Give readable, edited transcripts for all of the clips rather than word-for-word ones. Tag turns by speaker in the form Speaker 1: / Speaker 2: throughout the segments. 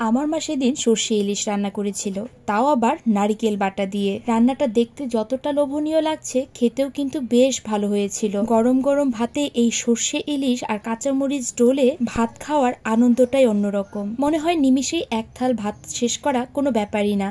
Speaker 1: আমার মা সেদিন সর্ষে ইলিশ রান্না করেছিল, তাও আবার নারিকেল বাটা দিয়ে। রান্নাটা দেখতে যতটা লোভনীয় লাগছে, খেতেও কিন্তু বেশ ভালো হয়েছিল। গরম গরম ভাতে এই সর্ষে ইলিশ আর কাঁচামরিচ ডোলে ভাত খাওয়ার আনন্দটাই অন্যরকম। মনে হয় নিমিষেই এক থাল ভাত শেষ করা কোনো ব্যাপারই না।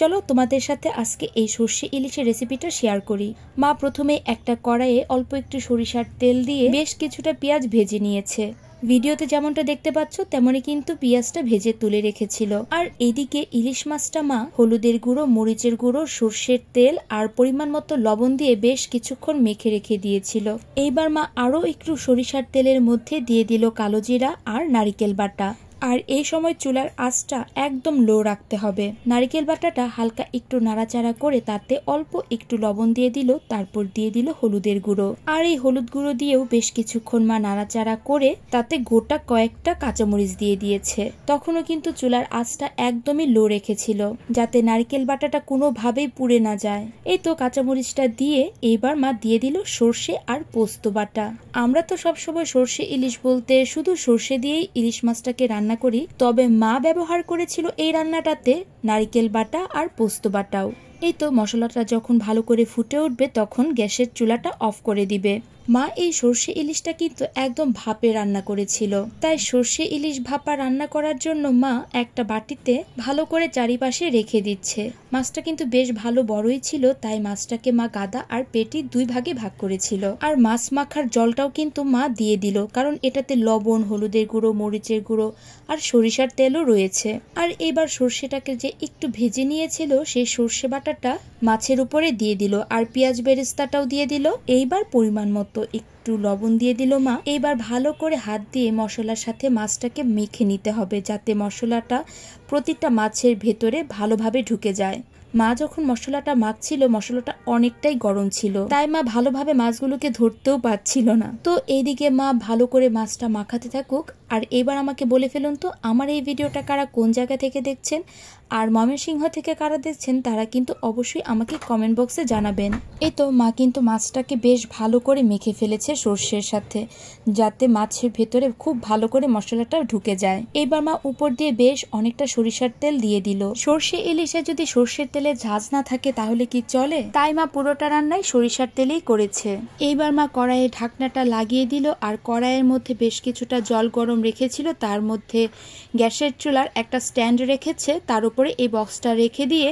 Speaker 1: চলো তোমাদের সাথে আজকে এই সর্ষে ইলিশের রেসিপিটা শেয়ার করি। মা প্রথমে একটা কড়াইয়ে অল্প একটু সরিষার তেল দিয়ে বেশ কিছুটা পেঁয়াজ ভেজে নিয়েছে। ভিডিওতে যেমনটা দেখতে পাচ্ছ তেমনই কিন্তু পেঁয়াজটা ভেজে তুলে রেখেছিল। আর এদিকে ইলিশ মাছটা মা হলুদের গুঁড়ো, মরিচের গুঁড়ো, সর্ষের তেল আর পরিমাণ মতো লবণ দিয়ে বেশ কিছুক্ষণ মেখে রেখে দিয়েছিল। এইবার মা আরো একটু সরিষার তেলের মধ্যে দিয়ে দিল কালো জিরা আর নারিকেল বাটা। আর এই সময় চুলার আঁচটা একদম লো রাখতে হবে। নারিকেল বাটাটা হালকা একটু নাড়াচাড়া করে তাতে অল্প একটু লবণ দিয়ে দিল, তারপর দিয়ে দিল হলুদের গুঁড়ো। আর এই হলুদ গুঁড়ো দিয়েও বেশ কিছুক্ষণ মা নাড়াচাড়া করে তাতে গোটা কয়েকটা কাঁচামরিচ দিয়ে দিয়েছে। তখনও কিন্তু চুলার আঁচটা একদমই লো রেখেছিল, যাতে নারিকেল বাটাটা কোনোভাবেই পুড়ে না যায়। এই তো কাঁচামরিচটা দিয়ে এইবার মা দিয়ে দিল সর্ষে আর পোস্ত বাটা। আমরা তো সবসময় সর্ষে ইলিশ বলতে শুধু সর্ষে দিয়েই ইলিশ মাছটাকে রান্না করি, তবে মা ব্যবহার করেছিল এই রান্নাটাতে নারিকেল বাটা আর পোস্ত বাটাও। এই তো মশলাটা যখন ভালো করে ফুটে উঠবে তখন গ্যাসের চুলাটা অফ করে দিবে। মা এই সর্ষে ইলিশটা কিন্তু একদম ভাপে রান্না করেছিল, তাই সর্ষে ইলিশ ভাপা রান্না করার জন্য মা একটা বাটিতে ভালো করে চারিপাশে রেখে দিচ্ছে। মাছটা কিন্তু বেশ ভালো বড়ই ছিল, তাই মাছটাকে মা গাদা আর পেটি দুই ভাগে ভাগ করেছিল। আর মাছ মাখার জলটাও কিন্তু মা দিয়ে দিল, কারণ এটাতে লবণ, হলুদের গুঁড়ো, মরিচের গুঁড়ো আর সরিষার তেলও রয়েছে। আর এবার সর্ষেটাকে যে একটু ভেজে নিয়েছিল সেই সর্ষে বাটাটা মাছের উপরে দিয়ে দিল, আর পেঁয়াজ বেরেস্তাটাও দিয়ে দিল। এইবার পরিমাণ মতো একটু লবণ দিয়ে দিল মা। এইবার ভালো করে হাত দিয়ে মশলার সাথে মাছটাকে মেখে নিতে হবে, যাতে মশলাটা প্রতিটা মাছের ভেতরে ভালোভাবে ঢুকে যায়। মা যখন মশলাটা মাখছিল, মশলাটা অনেকটাই গরম ছিল, তাই মা ভালোভাবে মাছগুলোকে ধরতেও পারছিল না। তো এইদিকে মা ভালো করে মাছটা মাখাতে থাকুক। আর এবার আমাকে বলে ফেলুন তো, আমার এই ভিডিওটা কারা কোন জায়গা থেকে দেখছেন আর ময়মনসিংহ থেকে কারা দেখছেন, তারা কিন্তু অবশ্যই আমাকে কমেন্ট বক্সে জানাবেন। এই তো মা কিন্তু মাছটাকে বেশ ভালো করে মেখে ফেলেছে সর্ষের সাথে, যাতে মাছের ভেতরে খুব ভালো করে মশলাটা ঢুকে যায়। এবার মা উপর দিয়ে বেশ অনেকটা সরিষার তেল দিয়ে দিল। সর্ষে ইলিশে যদি সর্ষের তেলের ঝাঁজ না থাকে তাহলে কি চলে? তাই মা পুরোটা রান্নাই সরিষার তেলেই করেছে। এইবার মা কড়াইয়ে ঢাকনাটা লাগিয়ে দিল, আর কড়াইয়ের মধ্যে বেশ কিছুটা জল গরম রেখেছিল, তার মধ্যে গ্যাসের চুলার একটা স্ট্যান্ড রেখেছে, তার উপরে এই বক্সটা রেখে দিয়ে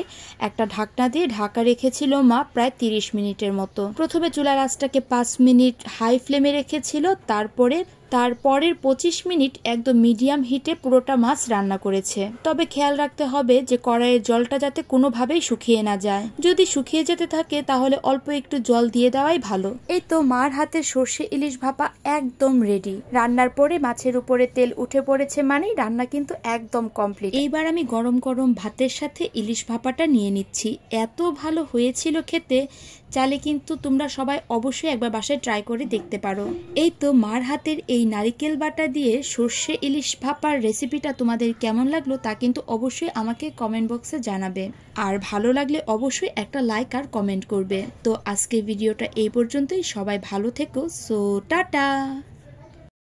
Speaker 1: একটা ঢাকনা দিয়ে ঢাকা রেখেছিল মা প্রায় 30 মিনিটের মতো। প্রথমে চুলার আঁচটাকে 5 মিনিট হাই ফ্লেমে রেখেছিল, তারপরের 25 মিনিট একদম মিডিয়াম হিটে পুরোটা মাছ রান্না করেছে। তবে খেয়াল রাখতে হবে যে কড়াইয়ের জলটা যাতে কোনোভাবেই শুকিয়ে না যায়। যদি শুকিয়ে যেতে থাকে তাহলে অল্প একটু জল দিয়ে দেওয়াই ভালো। এই তো মার হাতে সর্ষে ইলিশ ভাপা একদম রেডি। রান্নার পরে মাছের উপরে তেল উঠে পড়েছে, মানে রান্না কিন্তু একদম কমপ্লিট। এইবার আমি গরম গরম ভাতের সাথে ইলিশ ভাপাটা নিয়ে নিচ্ছি। এত ভালো হয়েছিল খেতে, চাইলে কিন্তু তোমরা সবাই অবশ্যই একবার বাসায় ট্রাই করে দেখতে পারো। এই তো মার হাতের এই নারিকেল বাটা দিয়ে সর্ষে ইলিশ ভাপার রেসিপিটা তোমাদের কেমন লাগলো তা কিন্তু অবশ্যই আমাকে কমেন্ট বক্সে জানাবে। আর ভালো লাগলে অবশ্যই একটা লাইক আর কমেন্ট করবে। তো আজকে ভিডিওটা এই পর্যন্তই। সবাই ভালো থেকো। So tata.